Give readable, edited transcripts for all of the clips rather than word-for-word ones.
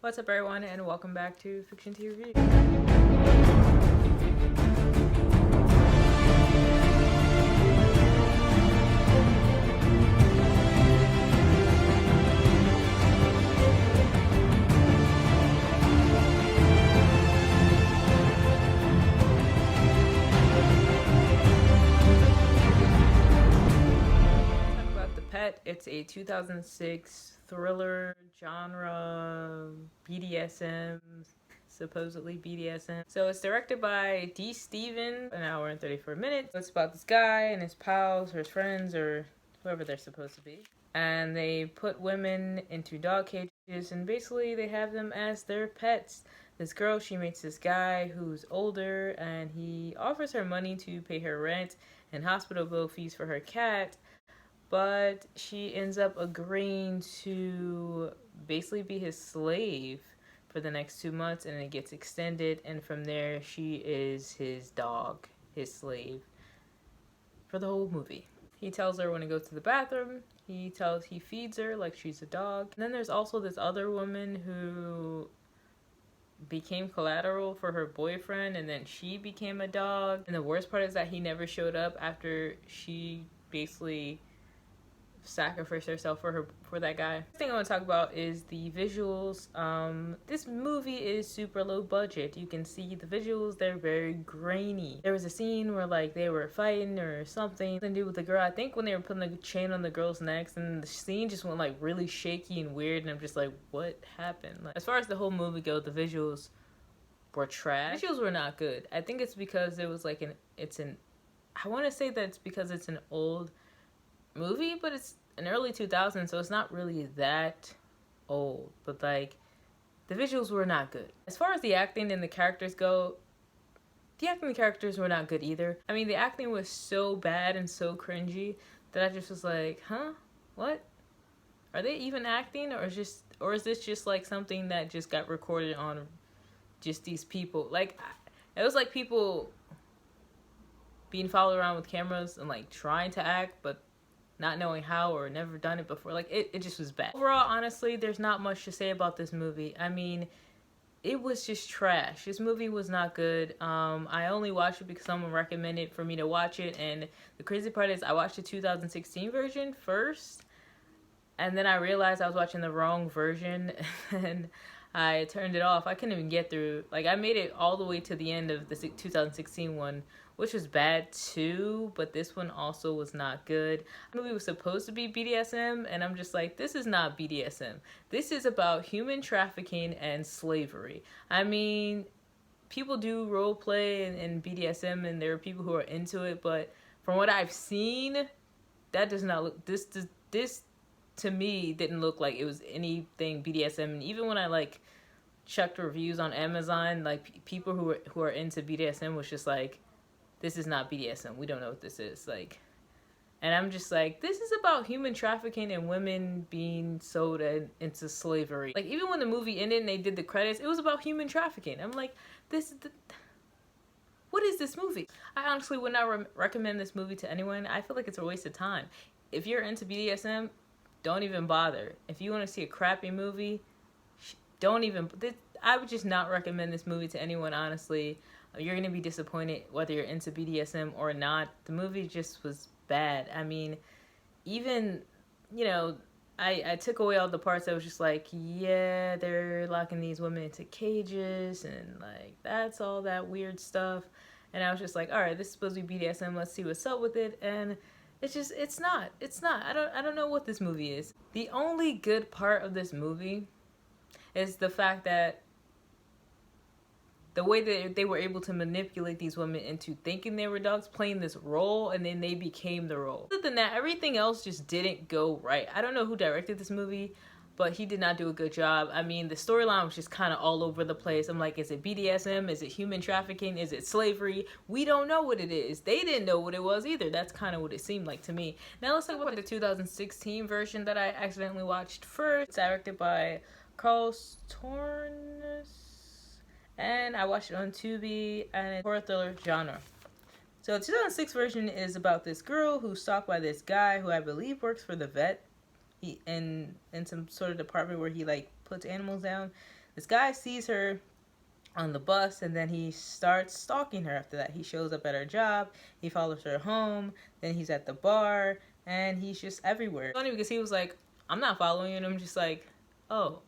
What's up, everyone, and welcome back to Fiction Tea Review. Talk about The Pet. It's a 2006 thriller genre, BDSM, supposedly BDSM. So it's directed by D. Steven, an hour and 34 minutes. It's about this guy and his pals or his friends or whoever they're supposed to be. And they put women into dog cages and basically they have them as their pets. This girl, she meets this guy who's older and he offers her money to pay her rent and hospital bill fees for her cat. But she ends up agreeing to basically be his slave for the next 2 months, and it gets extended, and from there she is his dog, his slave, for the whole movie. He tells her when to go to the bathroom. He feeds her like she's a dog. And then there's also this other woman who became collateral for her boyfriend, and then she became a dog. And the worst part is that he never showed up after she basically sacrifice herself for that guy. The thing I want to talk about is the visuals. This movie is super low budget. You can see the visuals, they're very grainy. There was a scene where like they were fighting or something to do with the girl. I think when they were putting the chain on the girl's neck, and the scene just went like really shaky and weird, and I'm just like, what happened? Like, as far as the whole movie goes, the visuals were trash. The visuals were not good. I think it's because it was like I want to say that it's because it's an old movie, but it's an early 2000s, so it's not really that old, but like the visuals were not good. As far as the acting and the characters go, the acting and the characters were not good either. I mean, the acting was so bad and so cringy that I just was like, huh, what, are they even acting, or is this just like something that just got recorded on just these people? Like, it was like people being followed around with cameras and like trying to act but not knowing how or never done it before. Like, it just was bad. Overall, honestly, there's not much to say about this movie. I mean, it was just trash. This movie was not good. I only watched it because someone recommended for me to watch it, and the crazy part is I watched the 2016 version first, and then I realized I was watching the wrong version, and I turned it off. I couldn't even get through. Like, I made it all the way to the end of the 2016 one, which was bad too, but this one also was not good. The movie was supposed to be BDSM, and I'm just like, this is not BDSM. This is about human trafficking and slavery. I mean, people do role play and BDSM, and there are people who are into it, but from what I've seen, that does not look, this to me didn't look like it was anything BDSM. And even when I like checked reviews on Amazon, like people who are into BDSM was just like, this is not BDSM. We don't know what this is. Like, and I'm just like, this is about human trafficking and women being sold into slavery. Like, even when the movie ended and they did the credits, it was about human trafficking. I'm like, what is this movie? I honestly would not recommend this movie to anyone. I feel like it's a waste of time. If you're into BDSM, don't even bother. If you want to see a crappy movie, don't even. I would just not recommend this movie to anyone, honestly. You're going to be disappointed whether you're into BDSM or not. The movie just was bad. I mean, even, I took away all the parts that was just like, yeah, they're locking these women into cages and like, that's all that weird stuff. And I was just like, all right, this is supposed to be BDSM. Let's see what's up with it. And it's not. I don't know what this movie is. The only good part of this movie is the fact that the way that they were able to manipulate these women into thinking they were dogs, playing this role, and then they became the role. Other than that, everything else just didn't go right. I don't know who directed this movie, but he did not do a good job. I mean, the storyline was just kind of all over the place. I'm like, is it BDSM? Is it human trafficking? Is it slavery? We don't know what it is. They didn't know what it was either. That's kind of what it seemed like to me. Now let's talk about the 2016 version that I accidentally watched first. It's directed by Carl Tornes, and I watched it on Tubi, and it's horror thriller genre. So the 2006 version is about this girl who's stalked by this guy who I believe works for the vet. He in some sort of department where he like puts animals down. This guy sees her on the bus, and then he starts stalking her after that. He shows up at her job, he follows her home, then he's at the bar, and he's just everywhere. Funny because he was like, I'm not following you, and I'm just like, oh,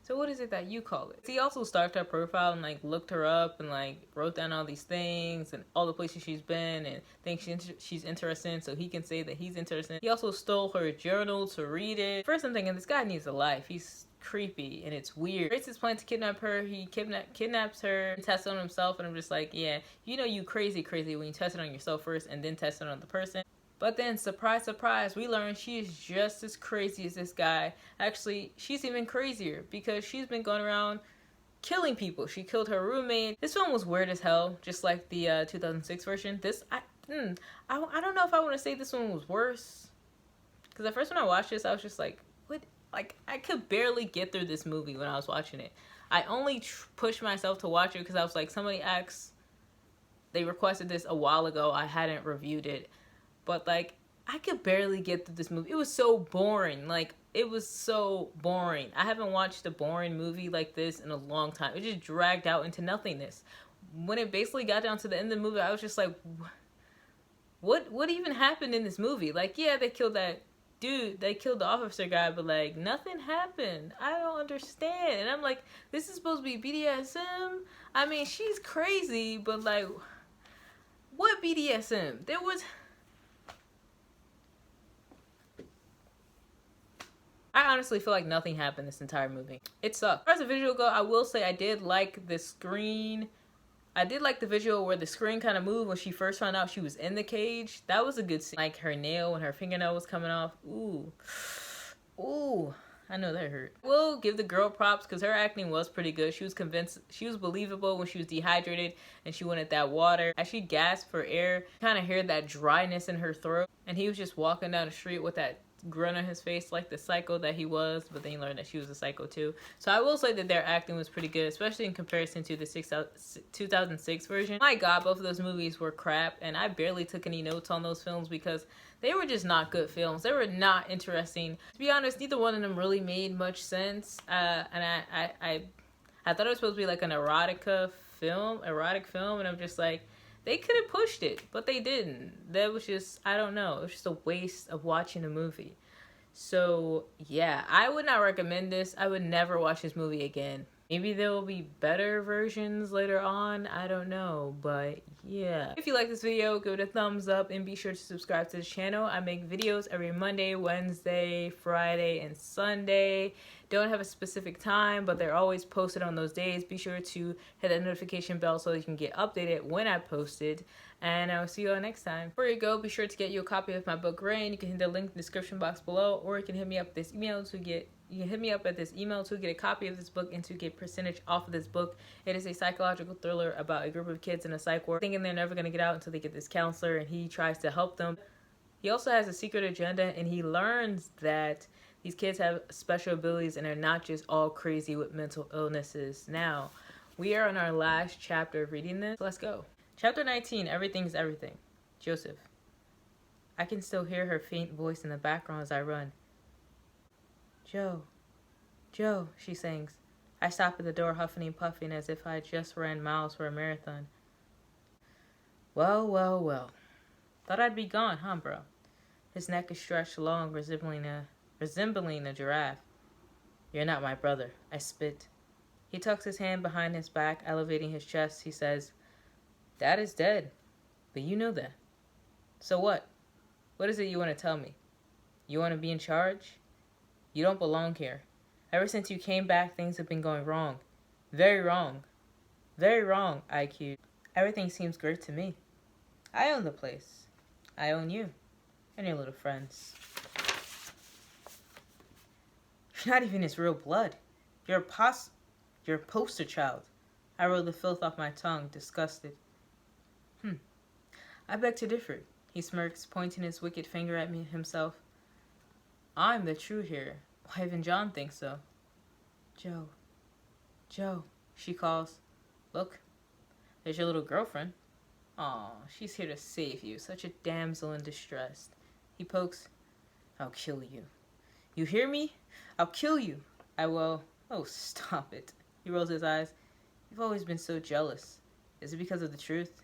so what is it that you call it? He also stalked her profile and like looked her up and like wrote down all these things and all the places she's been and things she's interested in, so he can say that he's interested. He also stole her journal to read it. First I'm thinking, this guy needs a life. He's creepy and it's weird. He his plan to kidnap her. He kidnaps her and tests on himself, and I'm just like, yeah, you know, you crazy when you test it on yourself first and then test it on the person. But then, surprise, surprise, we learn she is just as crazy as this guy. Actually, she's even crazier because she's been going around killing people. She killed her roommate. This film was weird as hell, just like the 2006 version. I don't know if I want to say this one was worse. Because at first when I watched this, I was just like, what? Like, I could barely get through this movie when I was watching it. I only pushed myself to watch it because I was like, somebody asked, they requested this a while ago. I hadn't reviewed it. But, like, I could barely get through this movie. It was so boring. Like, it was so boring. I haven't watched a boring movie like this in a long time. It just dragged out into nothingness. When it basically got down to the end of the movie, I was just like, what even happened in this movie? Like, yeah, they killed that dude. They killed the officer guy, but, like, nothing happened. I don't understand. And I'm like, this is supposed to be BDSM? I mean, she's crazy, but, like, what BDSM? There was... I honestly feel like nothing happened this entire movie. It sucked. As far as the visual go, I will say I did like the screen. I did like the visual where the screen kind of moved when she first found out she was in the cage. That was a good scene. Like her nail and her fingernail was coming off. Ooh. Ooh. I know that hurt. I will give the girl props because her acting was pretty good. She was convinced, she was believable when she was dehydrated and she wanted that water. As she gasped for air, kind of heard that dryness in her throat. And he was just walking down the street with that grin on his face like the psycho that he was, but then you learned that she was a psycho too. So I will say that their acting was pretty good, especially in comparison to the 2006 version. My god, both of those movies were crap, and I barely took any notes on those films because they were just not good films. They were not interesting. To be honest, neither one of them really made much sense. And I thought it was supposed to be like an erotic film, and I'm just like, they could have pushed it, but they didn't. That was just, I don't know. It was just a waste of watching a movie. So, yeah, I would not recommend this. I would never watch this movie again. Maybe there will be better versions later on. I don't know, but yeah. If you like this video, give it a thumbs up and be sure to subscribe to this channel. I make videos every Monday, Wednesday, Friday, and Sunday. Don't have a specific time, but they're always posted on those days. Be sure to hit that notification bell so you can get updated when I post it. And I'll see you all next time. Before you go, be sure to get you a copy of my book, Rain. You can hit the link in the description box below, or you can hit me up this email to get a copy of this book and to get percentage off of this book. It is a psychological thriller about a group of kids in a psych ward thinking they're never going to get out until they get this counselor, and he tries to help them. He also has a secret agenda, and he learns that these kids have special abilities and are not just all crazy with mental illnesses. Now, we are on our last chapter of reading this. Let's go. Chapter 19, Everything's Everything. Joseph. I can still hear her faint voice in the background as I run. Joe, Joe, she sings. I stop at the door, huffing and puffing as if I had just ran miles for a marathon. Well, well, well. Thought I'd be gone, huh, bro? His neck is stretched long, resembling a giraffe. You're not my brother, I spit. He tucks his hand behind his back, elevating his chest. He says, Dad is dead, but you know that. So what? What is it you want to tell me? You want to be in charge? You don't belong here. Ever since you came back, things have been going wrong. Very wrong. Very wrong, I accused. Everything seems great to me. I own the place. I own you. And your little friends. You're not even his real blood. You're a poster child. I rolled the filth off my tongue, disgusted. I beg to differ. He smirks, pointing his wicked finger at me himself. I'm the true hero. Why, even John thinks so. Joe. Joe, she calls. Look, there's your little girlfriend. Aw, she's here to save you. Such a damsel in distress. He pokes. I'll kill you. You hear me? I'll kill you. I will. Oh, stop it. He rolls his eyes. You've always been so jealous. Is it because of the truth?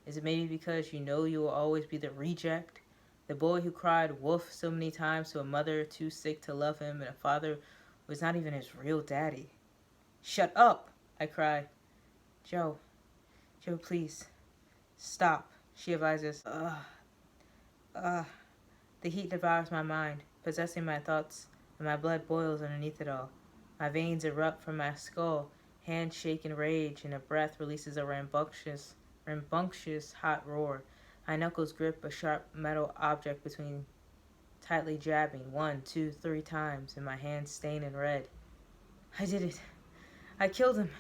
Is it maybe because you know you will always be the reject? The boy who cried wolf so many times to a mother too sick to love him and a father who was not even his real daddy. Shut up, I cried. Joe, please, stop, she advises. The heat devours my mind, possessing my thoughts, and my blood boils underneath it all. My veins erupt from my skull, hands shake in rage, and a breath releases a rambunctious hot roar. My knuckles grip a sharp metal object between tightly jabbing 1, 2, 3 times, and my hands stain in red. I did it. I killed him.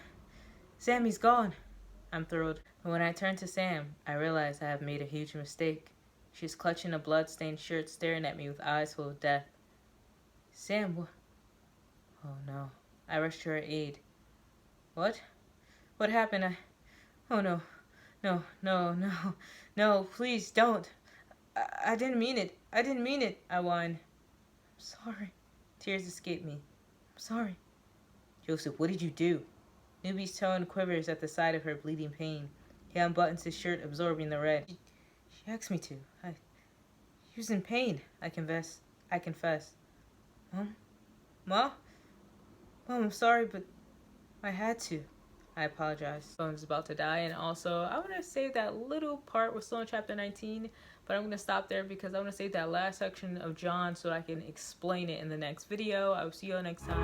Sammy's gone. I'm thrilled. But when I turn to Sam, I realize I have made a huge mistake. She's clutching a blood-stained shirt, staring at me with eyes full of death. Sam, Oh no. I rushed to her aid. What? What happened? Oh no. No, please don't. I didn't mean it. I whined. I'm sorry. Tears escaped me. I'm sorry. Joseph, what did you do? Newbie's tone quivers at the sight of her bleeding pain. He unbuttons his shirt, absorbing the red. She asked me to. He was in pain, I confess. Mom? Mom, I'm sorry, but I had to. I apologize. Bones is about to die, and also I want to save that little part. We're still in chapter 19, but I'm going to stop there because I want to save that last section of John so I can explain it in the next video. I will see you all next time.